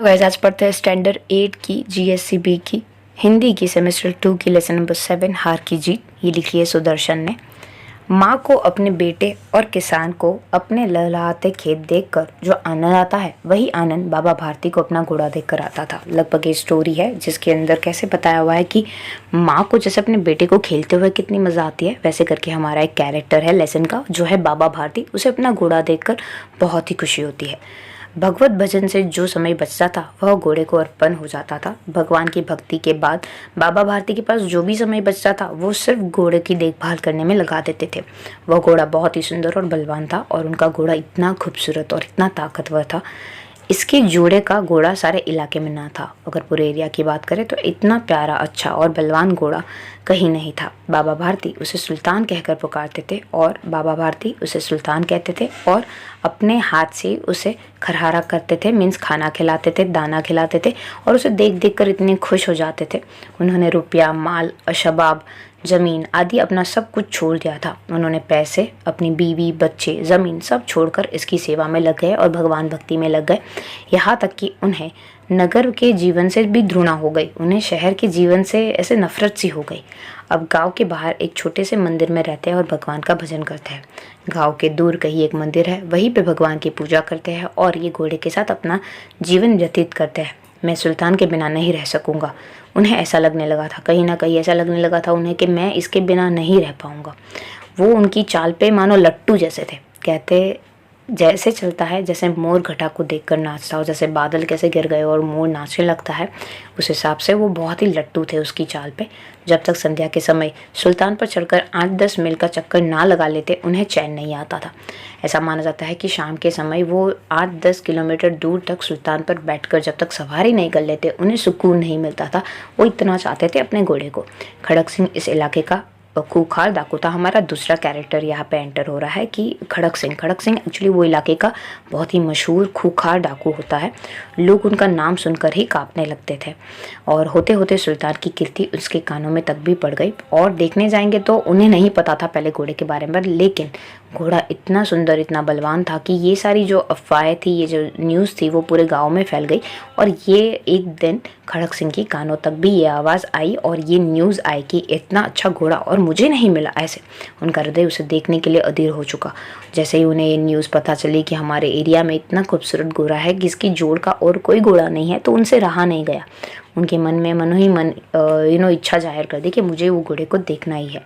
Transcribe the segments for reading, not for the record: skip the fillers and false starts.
Guys आज पढ़ते हैं स्टैंडर्ड 8 की जीएससीबी की हिंदी की सेमेस्टर 2 की लेसन नंबर 7 हार की जीत। ये लिखी है सुदर्शन ने। माँ को अपने बेटे और किसान को अपने लहलहाते खेत देखकर जो आनंद आता है वही आनंद बाबा भारती को अपना घोड़ा देखकर आता था। लगभग ये स्टोरी है जिसके अंदर कैसे बताया हुआ है कि माँ को जैसे अपने बेटे को खेलते हुए कितनी मज़ा आती है, वैसे करके हमारा एक कैरेक्टर है लेसन का जो है बाबा भारती, उसे अपना घोड़ा देखकर बहुत ही खुशी होती है। भगवत भजन से जो समय बचता था वह घोड़े को अर्पण हो जाता था। भगवान की भक्ति के बाद बाबा भारती के पास जो भी समय बचता था वो सिर्फ घोड़े की देखभाल करने में लगा देते थे। वह घोड़ा बहुत ही सुंदर और बलवान था और उनका घोड़ा इतना खूबसूरत और इतना ताकतवर था, इसके जोड़े का घोड़ा सारे इलाके में ना था। अगर पूरे एरिया की बात करें तो इतना प्यारा, अच्छा और बलवान घोड़ा कहीं नहीं था। बाबा भारती उसे सुल्तान कहकर पुकारते थे और बाबा भारती उसे सुल्तान कहते थे और अपने हाथ से उसे खरहारा करते थे, मीन्स खाना खिलाते थे, दाना खिलाते थे और उसे देख देख कर इतने खुश हो जाते थे। उन्होंने रुपया, माल, अशबाब, ज़मीन आदि अपना सब कुछ छोड़ दिया था। उन्होंने पैसे, अपनी बीवी, बच्चे, ज़मीन सब छोड़कर इसकी सेवा में लग गए और भगवान भक्ति में लग गए। यहाँ तक कि उन्हें नगर के जीवन से भी घृणा हो गई, उन्हें शहर के जीवन से ऐसे नफरत सी हो गई। अब गांव के बाहर एक छोटे से मंदिर में रहते हैं और भगवान का भजन करते हैं। गांव के दूर कहीं एक मंदिर है, वहीं पे भगवान की पूजा करते हैं और ये घोड़े के साथ अपना जीवन व्यतीत करते हैं। मैं सुल्तान के बिना नहीं रह सकूंगा। उन्हें ऐसा लगने लगा था, कहीं ना कहीं ऐसा लगने लगा था उन्हें कि मैं इसके बिना नहीं रह पाऊंगा। वो उनकी चाल पे मानो लट्टू जैसे थे। कहते जैसे चलता है, जैसे मोर घटा को देखकर नाचता हो, जैसे बादल कैसे गिर गए और मोर नाचने लगता है, उस हिसाब से वो बहुत ही लट्टू थे उसकी चाल पे। जब तक संध्या के समय सुल्तान पर चढ़कर 8-10 मील का चक्कर ना लगा लेते उन्हें चैन नहीं आता था। ऐसा माना जाता है कि शाम के समय वो 8-10 किलोमीटर दूर तक सुल्तान पर बैठकर जब तक सवारी नहीं कर लेते उन्हें सुकून नहीं मिलता था। वो इतना चाहते थे अपने घोड़े को। खड़क सिंह इस इलाके का खूंखार डाकू था। हमारा दूसरा कैरेक्टर यहाँ पे एंटर हो रहा है कि खड़क सिंह एक्चुअली वो इलाके का बहुत ही मशहूर खूंखार डाकू होता है। लोग उनका नाम सुनकर ही कांपने लगते थे और होते होते सुल्तान की कीर्ति उसके कानों में तक भी पड़ गई। और देखने जाएंगे तो उन्हें नहीं पता था पहले घोड़े के बारे में, लेकिन घोड़ा इतना सुंदर, इतना बलवान था कि ये सारी जो अफवाहें थी, ये जो न्यूज़ थी वो पूरे गाँव में फैल गई। और ये एक दिन खड़क सिंह की कानों तक भी ये आवाज़ आई और ये न्यूज़ आई कि इतना अच्छा घोड़ा और मुझे नहीं मिला। ऐसे उनका हृदय उसे देखने के लिए अधीर हो चुका। जैसे ही उन्हें ये न्यूज़ पता चली कि हमारे एरिया में इतना खूबसूरत घोड़ा है जिसकी जोड़ का और कोई घोड़ा नहीं है, तो उनसे रहा नहीं गया। उनके मन में मनो ही मन इच्छा जाहिर कर दी कि मुझे वो घोड़े को देखना ही है।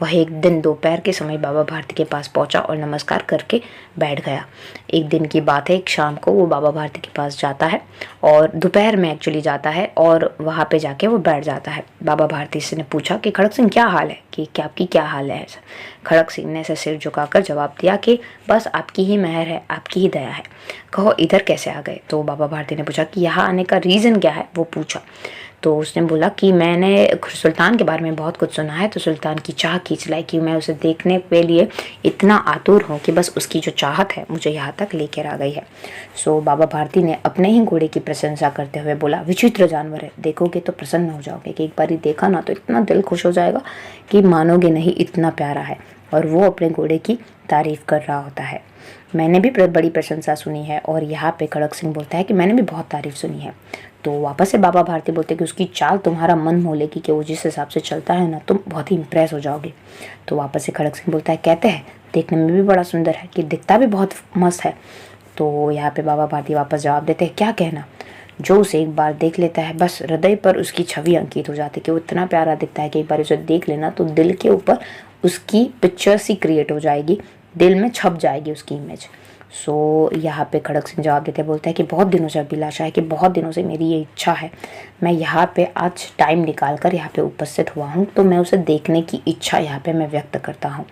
वह एक दिन दोपहर के समय बाबा भारती के पास पहुंचा और नमस्कार करके बैठ गया। एक दिन की बात है, एक शाम को वो बाबा भारती के पास जाता है और दोपहर में एक्चुअली जाता है और वहाँ पे जाके वो बैठ जाता है। बाबा भारती से ने पूछा कि खड़क सिंह क्या हाल है, कि क्या आपकी क्या हाल है। ऐसा खड़क सिंह ने ऐसे सिर झुकाकर जवाब दिया कि बस आपकी ही मेहर है, आपकी ही दया है, कहो इधर कैसे आ गए। तो बाबा भारती ने पूछा कि यहाँ आने का रीज़न क्या है, वो पूछा। तो उसने बोला कि मैंने सुल्तान के बारे में बहुत कुछ सुना है, तो सुल्तान की चाह खींच लाई कि मैं उसे देखने के लिए इतना आतुर हूँ कि बस उसकी जो चाहत है मुझे यहाँ तक लेकर आ गई है। सो बाबा भारती ने अपने ही घोड़े की प्रशंसा करते हुए बोला, विचित्र जानवर है, देखोगे तो प्रसन्न हो जाओगे, कि एक बार ही देखा ना तो इतना दिल खुश हो जाएगा कि मानोगे नहीं, इतना प्यारा है। और वो अपने घोड़े की तारीफ़ कर रहा होता है। मैंने भी बड़ी प्रशंसा सुनी है। और यहाँ पे खड़क सिंह बोलता है कि मैंने भी बहुत तारीफ़ सुनी है। तो वापस से बाबा भारती बोलते कि उसकी चाल तुम्हारा मन मोह लेगी, कि वो जिस हिसाब से चलता है ना तुम बहुत ही इम्प्रेस हो जाओगे। तो वापस से खड़क सिंह बोलता है, कहते हैं देखने में भी बड़ा सुंदर है, कि दिखता भी बहुत मस्त है। तो यहाँ पे बाबा भारती वापस जवाब देते हैं, क्या कहना, जो उसे एक बार देख लेता है बस हृदय पर उसकी छवि अंकित हो जाती है, कि वो इतना प्यारा दिखता है कि एक बार उसे देख लेना तो दिल के ऊपर उसकी पिक्चर सी क्रिएट हो जाएगी, दिल में छप जाएगी उसकी इमेज। सो यहाँ पे खड़क सिंह जवाब देते बोलता है कि बहुत दिनों से अभिलाषा है, कि बहुत दिनों से मेरी ये इच्छा है, मैं यहाँ पे आज टाइम निकाल कर यहाँ पे उपस्थित हुआ हूँ, तो मैं उसे देखने की इच्छा यहाँ पे मैं व्यक्त करता हूँ।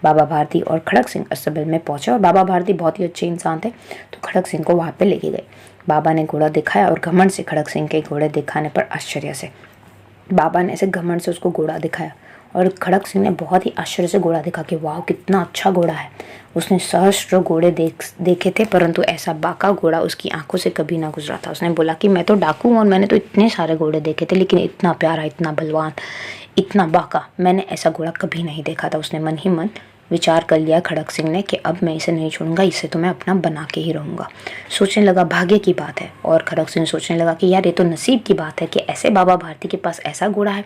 बाबा भारती और खड़क सिंह अस्तबल में पहुँचे और बाबा भारती बहुत ही अच्छे इंसान थे, तो खड़क सिंह को वहाँ पे लेके गए। बाबा ने घोड़ा दिखाया और घमंड से खड़क सिंह के घोड़े दिखाने पर आश्चर्य से बाबा ने ऐसे घमंड से उसको घोड़ा दिखाया और खड़क सिंह ने बहुत ही आश्चर्य से घोड़ा देखा कि वाह कितना अच्छा घोड़ा है। उसने सहस्त्र घोड़े देखे थे, परंतु ऐसा बाका घोड़ा उसकी आंखों से कभी ना गुजरा था। उसने बोला कि मैं तो डाकू हूँ और मैंने तो इतने सारे घोड़े देखे थे, लेकिन इतना प्यारा, इतना बलवान, इतना बाका मैंने ऐसा घोड़ा कभी नहीं देखा था। उसने मन ही मन विचार कर लिया खड़क सिंह ने कि अब मैं इसे नहीं छोड़ूंगा, इसे तो मैं अपना बना के ही रहूँगा। सोचने लगा भाग्य की बात है, और खड़क सिंह सोचने लगा कि यार ये तो नसीब की बात है कि ऐसे बाबा भारती के पास ऐसा घोड़ा है,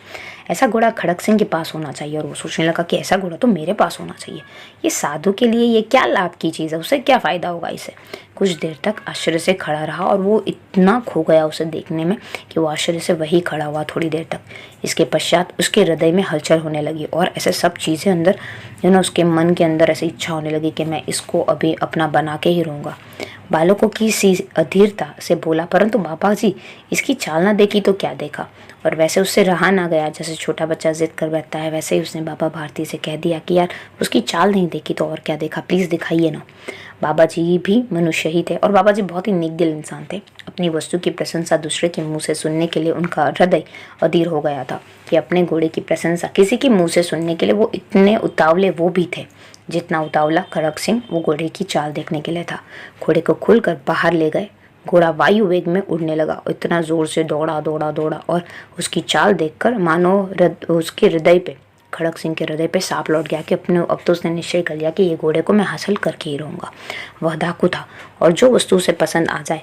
ऐसा घोड़ा खड़क सिंह के पास होना चाहिए। और वो सोचने लगा कि ऐसा घोड़ा तो मेरे पास होना चाहिए। ये साधु के लिए ये क्या लाभ की चीज़ है, उसे क्या फ़ायदा होगा इसे। कुछ देर तक आश्चर्य से खड़ा रहा, और वो इतना खो गया उसे देखने में कि वो आश्चर्य से वही खड़ा हुआ थोड़ी देर तक। इसके पश्चात उसके हृदय में हलचल होने लगी, और ऐसे सब चीज़ें अंदर उसके मन के अंदर ऐसी इच्छा होने लगी कि मैं इसको अभी अपना बना के ही रहूँगा। बालकों की सी अधीरता से बोला, परंतु बाबा जी इसकी चाल ना देखी तो क्या देखा। और वैसे उससे रहा ना गया, जैसे छोटा बच्चा जिद कर बैठता है, वैसे ही उसने बाबा भारती से कह दिया कि यार उसकी चाल नहीं देखी तो और क्या देखा, प्लीज़ दिखाइए ना। बाबा जी भी मनुष्य ही थे, और बाबा जी बहुत ही नेक दिल इंसान थे। अपनी वस्तु की प्रशंसा दूसरे के मुंह से सुनने के लिए उनका हृदय अधीर हो गया था कि अपने घोड़े की प्रशंसा किसी के मुंह से सुनने के लिए वो इतने उतावले वो भी थे जितना उतावला खड़क सिंह वो घोड़े की चाल देखने के लिए था। घोड़े को खोलकर बाहर ले गए। घोड़ा वायु वेग में उड़ने लगा, इतना जोर से दौड़ा दौड़ा दौड़ा, और उसकी चाल देखकर मानो उसके हृदय पे, खड़क सिंह के हृदय पे सांप लौट गया कि अब तो उसने निश्चय कर लिया कि ये घोड़े को मैं हासिल करके ही रहूँगा। वह डाकू था, और जो वस्तु उसे पसंद आ जाए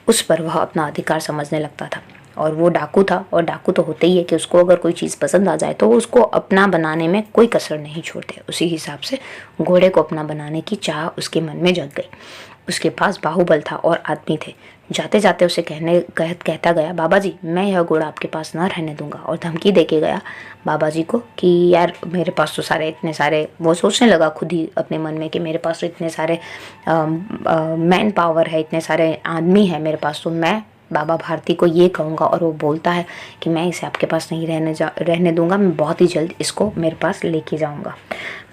उस पर वह अपना अधिकार समझने लगता था। और वो डाकू था, और डाकू तो होते ही है कि उसको अगर कोई चीज़ पसंद आ जाए तो उसको अपना बनाने में कोई कसर नहीं छोड़ते। उसी हिसाब से घोड़े को अपना बनाने की चाह उसके मन में जग गई। उसके पास बाहुबल था और आदमी थे। जाते जाते उसे कहता गया, बाबा जी मैं यह घोड़ा आपके पास ना रहने दूंगा। और धमकी देके गया बाबा जी को कि यार मेरे पास तो इतने सारे, वो सोचने लगा खुद ही अपने मन में कि मेरे पास तो इतने सारे मैन पावर है, इतने सारे आदमी है मेरे पास, तो मैं बाबा भारती को ये कहूँगा और वो बोलता है कि मैं इसे आपके पास नहीं रहने दूंगा, मैं बहुत ही जल्द इसको मेरे पास लेके जाऊँगा,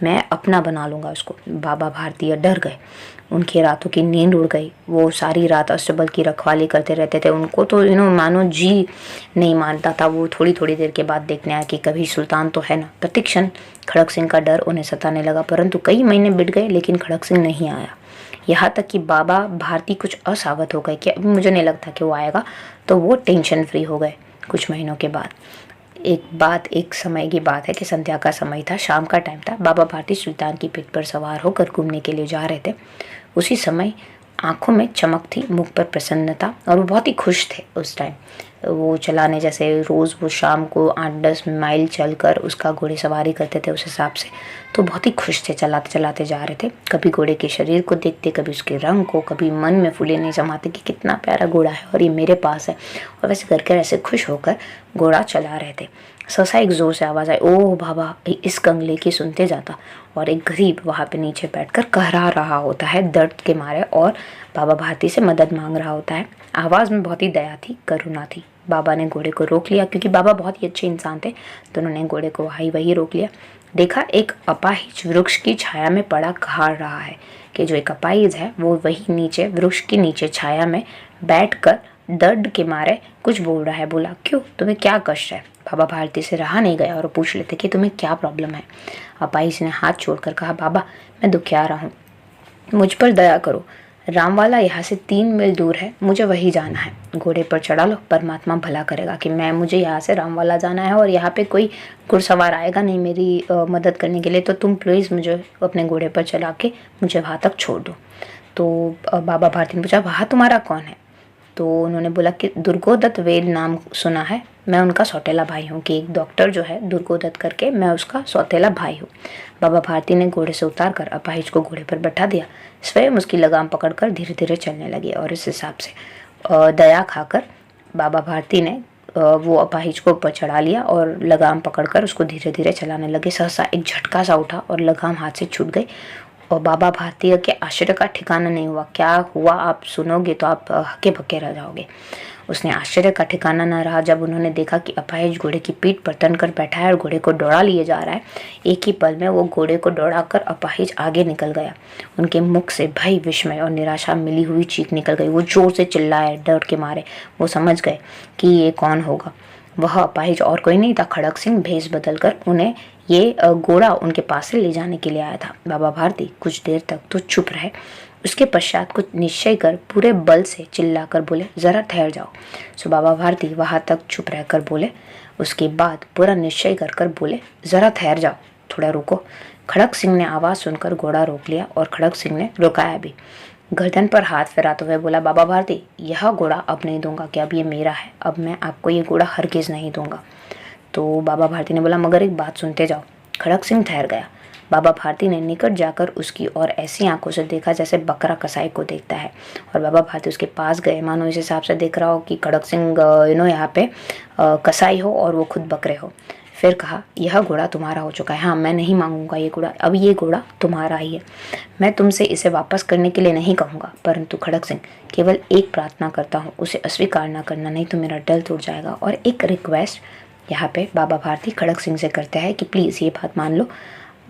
मैं अपना बना लूँगा उसको। बाबा भारती डर गए, उनकी रातों की नींद उड़ गई। वो सारी रात अष्टबल की रखवाली करते रहते थे। उनको तो मानो जी नहीं मानता था। वो थोड़ी थोड़ी देर के बाद देखने आया कि कभी सुल्तान तो है ना। प्रतिक्षण खड़क सिंह का डर उन्हें सताने लगा, परंतु कई महीने बीत गए लेकिन खड़क सिंह नहीं आया। यहाँ तक कि बाबा भारती कुछ असावध हो गए कि अभी मुझे नहीं लगता कि वो आएगा, तो वो टेंशन फ्री हो गए। कुछ महीनों के बाद एक समय की बात है कि संध्या का समय था, शाम का टाइम था। बाबा भारती सुल्तान की पीठ पर सवार होकर घूमने के लिए जा रहे थे। उसी समय आंखों में चमक थी, मुख पर प्रसन्नता, और वो बहुत ही खुश थे उस टाइम। वो चलाने, जैसे रोज़ वो शाम को 8-10 माइल चलकर उसका घोड़े सवारी करते थे उस हिसाब से, तो बहुत ही खुश थे, चलाते चलाते जा रहे थे। कभी घोड़े के शरीर को देखते, कभी उसके रंग को, कभी मन में फूले नहीं समाते कि कितना प्यारा घोड़ा है और ये मेरे पास है। और वैसे करके ऐसे खुश होकर घोड़ा चला रहे थे। सहसा एक जोर से आवाज़ आई, ओह बाबा, इस कंगले की सुनते जाता। और एक गरीब वहाँ पे नीचे बैठकर कहरा रहा होता है दर्द के मारे, और बाबा भारती से मदद मांग रहा होता है। आवाज़ में बहुत ही दया थी, करुणा थी। बाबा ने घोड़े को रोक लिया, क्योंकि बाबा बहुत ही अच्छे इंसान थे, तो उन्होंने घोड़े को वही रोक लिया। देखा एक अपाहिज वृक्ष की छाया में पड़ा कहार रहा है कि जो एक अपाहिज है वो वही नीचे वृक्ष के नीचे छाया में बैठकर दर्द के मारे कुछ बोल रहा है। बोला, क्यों, तुम्हें क्या कष्ट है? बाबा भारती से रहा नहीं गया और पूछ लेते कि तुम्हें क्या प्रॉब्लम है। अपाहिज ने हाथ छोड़कर कहा, बाबा मैं दुखियारा हूँ, मुझ पर दया करो। रामवाला यहाँ से 3 मील दूर है, मुझे वही जाना है। घोड़े पर चढ़ा लो, परमात्मा भला करेगा कि मुझे यहाँ से रामवाला जाना है और यहाँ पे कोई घुड़सवार आएगा नहीं मेरी मदद करने के लिए, तो तुम प्लीज़ मुझे अपने घोड़े पर चला के मुझे वहाँ तक छोड़ दो। तो बाबा भारती ने पूछा, वहाँ तुम्हारा कौन है? तो उन्होंने बोला कि दुर्गोदत्त वेद नाम सुना है, मैं उनका सौतेला भाई हूँ, कि एक डॉक्टर जो है दुर्गोदत्त करके, मैं उसका सौतेला भाई हूँ। बाबा भारती ने घोड़े से उतार कर अपाहिज को घोड़े पर बैठा दिया, स्वयं उसकी लगाम पकड़कर धीरे धीरे चलने लगे। और इस हिसाब से दया खाकर बाबा भारती ने वो अपाहिज को ऊपर चढ़ा लिया और लगाम पकड़कर उसको धीरे धीरे चलाने लगे। सहसा एक झटका सा उठा और लगाम हाथ से छूट गई, और बाबा भारती के आश्चर्य का ठिकाना नहीं हुआ। क्या हुआ आप सुनोगे तो आप हक्के बक्के रह जाओगे। उसने आश्चर्य का ठिकाना न रहा जब उन्होंने देखा कि अपाहिज घोड़े की पीठ पर तनकर बैठा है और घोड़े को दौड़ा लिए जा रहा है। एक ही पल में वो घोड़े को दौड़ाकर अपाहिज आगे निकल गया। उनके मुख से भय, विस्मय और निराशा मिली हुई चीख निकल गई। वो जोर से चिल्लाए डर के मारे। वो समझ गए कि ये कौन होगा। वह अपाहिज और कोई नहीं था, खड़क सिंह भेष बदलकर उन्हें ये घोड़ा उनके पास से ले जाने के लिए आया था। बाबा भारती कुछ देर तक तो चुप रहे, उसके पश्चात कुछ निश्चय कर पूरे बल से चिल्लाकर बोले, जरा ठहर जाओ। सो बाबा भारती वहाँ तक चुप रहकर बोले। उसके बाद पूरा निश्चय कर बोले, जरा ठहर जाओ, थोड़ा रुको। खड़क सिंह ने आवाज़ सुनकर घोड़ा रोक लिया और खड़क सिंह ने रुकाया भी। गर्दन पर हाथ फिराते हुए बोला, बाबा भारती, यह घोड़ा अब नहीं दूंगा कि अब ये मेरा है, अब मैं आपको ये घोड़ा हरगिज़ नहीं दूंगा। तो बाबा भारती ने बोला, मगर एक बात सुनते जाओ। खड़क सिंह ठहर गया। बाबा भारती ने निकट जाकर उसकी ओर ऐसी आंखों से देखा जैसे बकरा कसाई को देखता है, और बाबा भारती उसके पास गए, मानो इस हिसाब से देख रहा हो कि खड़क सिंह यहाँ पे कसाई हो और वो खुद बकरे हो। फिर कहा, यह घोड़ा तुम्हारा हो चुका है, हाँ मैं नहीं मांगूंगा ये घोड़ा, अब ये घोड़ा तुम्हारा ही है। मैं तुमसे इसे वापस करने के लिए नहीं कहूँगा, परंतु खड़क सिंह केवल एक प्रार्थना करता हूँ, उसे अस्वीकार ना करना, नहीं तो मेरा दिल टूट जाएगा। और एक रिक्वेस्ट यहाँ पे बाबा भारती खड़क सिंह से करते हैं कि प्लीज़ ये बात मान लो,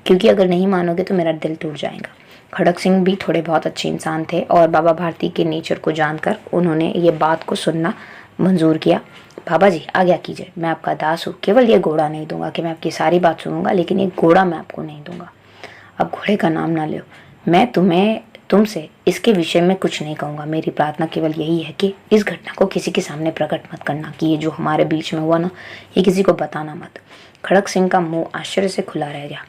क्योंकि अगर नहीं मानोगे तो मेरा दिल टूट जाएगा। खड़क सिंह भी थोड़े बहुत अच्छे इंसान थे और बाबा भारती के नेचर को जानकर उन्होंने ये बात को सुनना मंजूर किया। बाबा जी आज्ञा कीजिए, मैं आपका दास हूँ, केवल ये घोड़ा नहीं दूंगा कि मैं आपकी सारी बात सुनूंगा, लेकिन ये घोड़ा मैं आपको नहीं दूंगा। अब घोड़े का नाम ना लो, मैं तुमसे इसके विषय में कुछ नहीं कहूँगा। मेरी प्रार्थना केवल यही है कि इस घटना को किसी के सामने प्रकट मत करना कि ये जो हमारे बीच में हुआ ना, ये किसी को बताना मत। खड़क सिंह का मुंह आश्चर्य से खुला रह गया।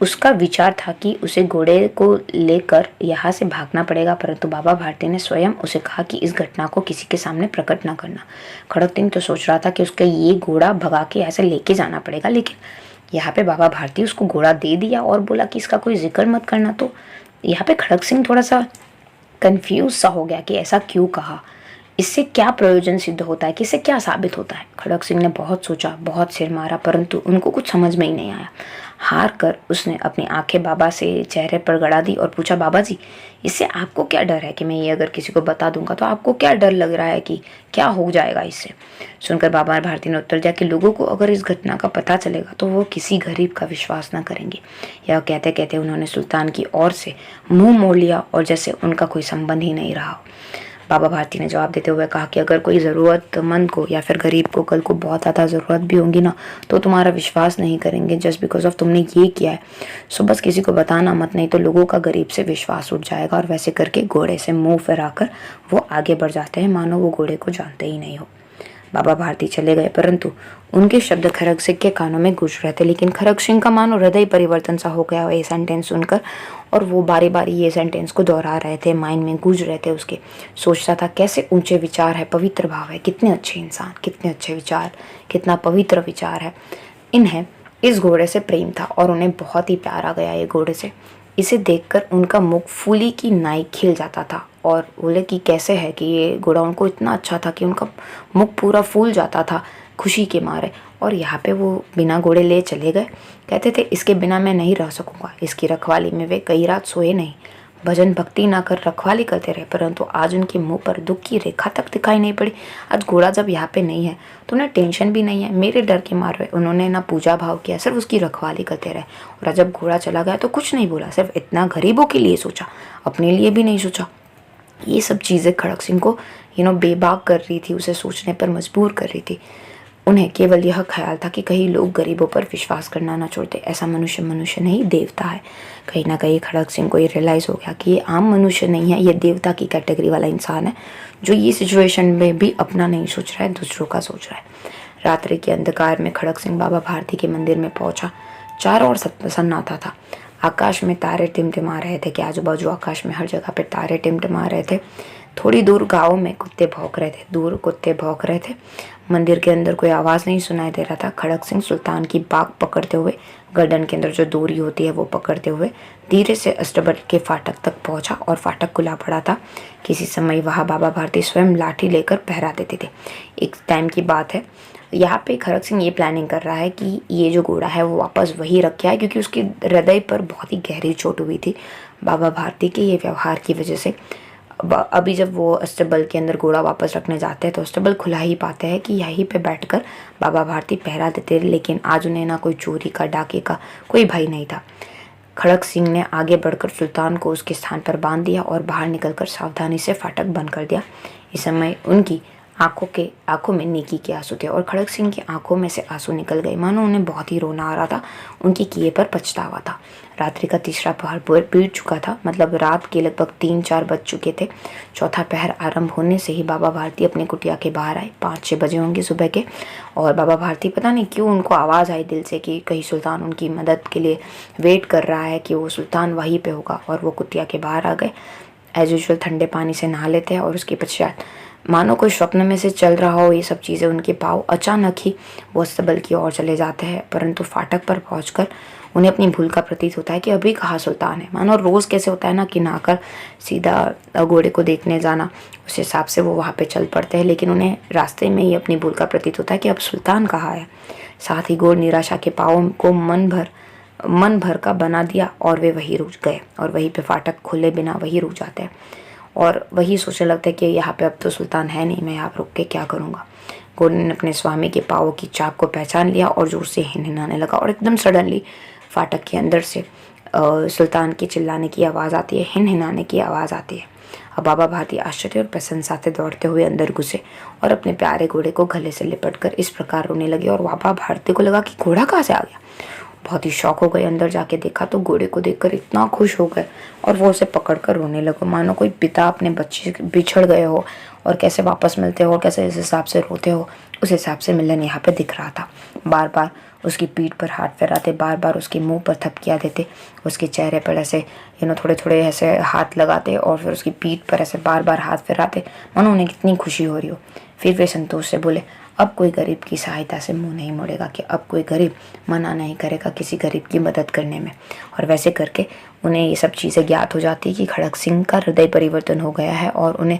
उसका विचार था कि उसे घोड़े को लेकर यहाँ से भागना पड़ेगा, परंतु बाबा भारती ने स्वयं उसे कहा कि इस घटना को किसी के सामने प्रकट ना करना। खड़क सिंह तो सोच रहा था कि उसके ये घोड़ा भगा के ऐसे लेके जाना पड़ेगा, लेकिन यहाँ पे बाबा भारती उसको घोड़ा दे दिया और बोला कि इसका कोई जिक्र मत करना। तो यहाँ पे खड़क सिंह थोड़ा सा कंफ्यूज सा हो गया कि ऐसा क्यों कहा, इससे क्या प्रयोजन सिद्ध होता है, कि इससे क्या साबित होता है। खड़क सिंह ने बहुत सोचा, बहुत सिर मारा, परंतु उनको कुछ समझ में ही नहीं आया। हार कर उसने अपनी आंखें बाबा से चेहरे पर गड़ा दी और पूछा, बाबा जी इससे आपको क्या डर है कि मैं ये अगर किसी को बता दूंगा तो आपको क्या डर लग रहा है कि क्या हो जाएगा इससे। सुनकर बाबा भारती ने उत्तर दिया कि लोगों को अगर इस घटना का पता चलेगा तो वो किसी गरीब का विश्वास न करेंगे। यह कहते कहते उन्होंने सुल्तान की ओर से मुंह मोड़ लिया और जैसे उनका कोई संबंध ही नहीं रहा। बाबा भारती ने जवाब देते हुए कहा कि अगर कोई ज़रूरतमंद को या फिर गरीब को कल को बहुत ज़्यादा ज़रूरत भी होगी ना, तो तुम्हारा विश्वास नहीं करेंगे जस्ट बिकॉज ऑफ तुमने ये किया है। सो बस किसी को बताना मत, नहीं तो लोगों का गरीब से विश्वास उठ जाएगा। और वैसे करके घोड़े से मुंह फिराकर वो आगे बढ़ जाते हैं, मानो वो घोड़े को जानते ही नहीं हो। बाबा भारती चले गए, परंतु उनके शब्द खड़क सिंह के कानों में गूंज रहे थे। लेकिन खड़क सिंह का मानो हृदय परिवर्तन सा हो गया ये सेंटेंस सुनकर, और वो बारी बारी ये सेंटेंस को दोहरा रहे थे, माइंड में गूंज रहे थे उसके। सोचता था कैसे ऊंचे विचार है, पवित्र भाव है, कितने अच्छे इंसान, कितने अच्छे विचार, कितना पवित्र विचार है। इन्हें इस घोड़े से प्रेम था और उन्हें बहुत ही प्यार आ गया ये घोड़े से। इसे देखकर उनका मुख फूली की नाई खिल जाता था और बोले कि कैसे है कि ये घोड़ा उनको इतना अच्छा था कि उनका मुख पूरा फूल जाता था खुशी के मारे। और यहाँ पे वो बिना घोड़े ले चले गए। कहते थे इसके बिना मैं नहीं रह सकूँगा। इसकी रखवाली में वे कई रात सोए नहीं, भजन भक्ति ना कर रखवाली करते रहे, परंतु आज उनके मुंह पर दुख की रेखा तक दिखाई नहीं पड़ी। आज घोड़ा जब यहाँ पे नहीं है तो उन्हें टेंशन भी नहीं है। मेरे डर के मारे उन्होंने ना पूजा भाव किया, सिर्फ उसकी रखवाली करते रहे। और जब घोड़ा चला गया तो कुछ नहीं बोला, सिर्फ इतना गरीबों के लिए सोचा, अपने लिए भी नहीं सोचा। ये सब चीज़ें खड़क सिंह को बेबाक कर रही थी, उसे सोचने पर मजबूर कर रही थी। उन्हें केवल यह ख्याल था कि कहीं लोग गरीबों पर विश्वास करना ना छोड़ते। ऐसा मनुष्य मनुष्य नहीं, देवता है। कहीं ना कहीं खड़क सिंह को ये रियलाइज़ हो गया कि ये आम मनुष्य नहीं है, ये देवता की कैटेगरी वाला इंसान है, जो ये सिचुएशन में भी अपना नहीं सोच रहा है, दूसरों का सोच रहा है। रात्रि के अंधकार में खड़क सिंह बाबा भारती के मंदिर में पहुंचा। चारों ओर सन्नाटा था। आकाश में तारे टिमटिमा रहे थे कि आजू बाजू आकाश में हर जगह पे तारे टिमटिमा रहे थे। थोड़ी दूर गाँव में कुत्ते भौंक रहे थे, दूर कुत्ते भौंक रहे थे। मंदिर के अंदर कोई आवाज़ नहीं सुनाई दे रहा था। खड़क सिंह सुल्तान की बाग पकड़ते हुए, गर्दन के अंदर जो डोरी होती है वो पकड़ते हुए धीरे से अष्टबल के फाटक तक पहुंचा और फाटक खुला पड़ा था। किसी समय वहाँ बाबा भारती स्वयं लाठी लेकर पहरा देते थे। एक टाइम की बात है, यहाँ पे खड़क सिंह ये प्लानिंग कर रहा है कि ये जो घोड़ा है वो वापस वही रख आए, क्योंकि उसके हृदय पर बहुत ही गहरी चोट हुई थी बाबा भारती के ये व्यवहार की वजह से। अभी जब वो अष्टबल के अंदर घोड़ा वापस रखने जाते हैं तो अष्टबल खुला ही पाते हैं कि यहीं पे बैठकर बाबा भारती पहरा देते। लेकिन आज उन्हें ना कोई चोरी का, डाके का कोई भय नहीं था। खड़क सिंह ने आगे बढ़कर सुल्तान को उसके स्थान पर बांध दिया और बाहर निकलकर सावधानी से फाटक बंद कर दिया। इस समय उनकी आंखों में नेकी के आंसू थे और खड़क सिंह की आंखों में से आंसू निकल गए, मानो उन्हें बहुत ही रोना आ रहा था, उनकी किए पर पछतावा था। रात्रि का तीसरा पहर बीत चुका था, मतलब रात के लगभग 3-4 बज चुके थे। चौथा पहर आरंभ होने से ही बाबा भारती अपनी कुटिया के बाहर आए। 5-6 बजे होंगे सुबह के, और बाबा भारती पता नहीं क्यों उनको आवाज़ आई दिल से कि कहीं सुल्तान उनकी मदद के लिए वेट कर रहा है, कि वो सुल्तान वहीं पे होगा। और वो कुटिया के बाहर आ गए। एज यूजुअल ठंडे पानी से नहा लेते हैं, और उसके पश्चात मानो कोई स्वप्न में से चल रहा हो ये सब चीज़ें, उनके पाँव अचानक ही वो अस्तबल की ओर चले जाते हैं। परंतु फाटक पर पहुंचकर उन्हें अपनी भूल का प्रतीत होता है कि अभी कहाँ सुल्तान है। मानो रोज़ कैसे होता है ना कि नहाकर सीधा घोड़े को देखने जाना, उस हिसाब से वो वहाँ पे चल पड़ते हैं, लेकिन उन्हें रास्ते में ही अपनी भूल का प्रतीत होता है कि अब सुल्तान कहाँ है। साथ ही घोड़ निराशा के पाँवों को मन भर का बना दिया, और वे वहीं रुक गए, और वहीं पे फाटक खोले बिना वहीं रुक जाते हैं, और वही सोचने लगते हैं कि यहाँ पे अब तो सुल्तान है नहीं, मैं यहाँ पर रुक के क्या करूँगा। घोड़े ने अपने स्वामी के पाँवों की चाप को पहचान लिया और जोर से हिनहिनाने लगा, और एकदम सडनली फाटक के अंदर से सुल्तान की चिल्लाने की आवाज़ आती है, हिनहिनाने की आवाज़ आती है। अब बाबा भारती आश्चर्य और प्रशंसा से दौड़ते हुए अंदर घुसे और अपने प्यारे घोड़े को गले से लिपटकर इस प्रकार रोने लगे, और बाबा भारती को लगा कि घोड़ा कहाँ से आ गया। बहुत ही शौक हो गए। अंदर जाके देखा तो घोड़े को देखकर इतना खुश हो गए, और वो उसे पकड़कर रोने लगे, मानो कोई पिता अपने बच्चे बिछड़ गए हो और कैसे वापस मिलते हो और कैसे इस हिसाब से रोते हो, उस हिसाब से मिलन यहाँ पे दिख रहा था। बार बार उसकी पीठ पर हाथ फेराते, बार बार उसके मुंह पर थपकियाँ देते, उसके चेहरे पर ऐसे थोड़े थोड़े ऐसे हाथ लगाते, और फिर उसकी पीठ पर ऐसे बार बार हाथ फेराते, मानो उन्हें कितनी खुशी हो रही हो। फिर वे संतोष से बोले, अब कोई गरीब की सहायता से मुंह नहीं मोड़ेगा, कि अब कोई गरीब मना नहीं करेगा किसी गरीब की मदद करने में। और वैसे करके उन्हें ये सब चीज़ें ज्ञात हो जाती है कि खड़क सिंह का हृदय परिवर्तन हो गया है, और उन्हें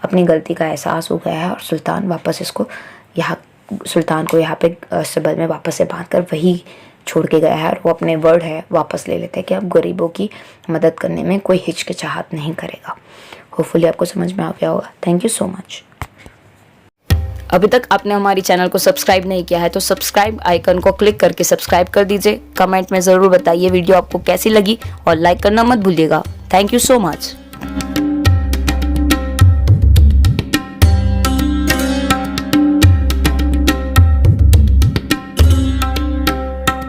अपनी गलती का एहसास हो गया है, और सुल्तान को यहाँ पे अस्तबल में वापस से बांध कर वही छोड़ के गया है, और वो अपने वर्ड है वापस ले लेते हैं कि अब गरीबों की मदद करने में कोई हिचकिचाहट नहीं करेगा। होपफुली आपको समझ में आ गया होगा। Thank you so much. अभी तक आपने हमारी चैनल को सब्सक्राइब नहीं किया है तो सब्सक्राइब आइकन को क्लिक करके सब्सक्राइब कर दीजिए। कमेंट में ज़रूर बताइए वीडियो आपको कैसी लगी, और लाइक करना मत भूलिएगा। Thank you so much.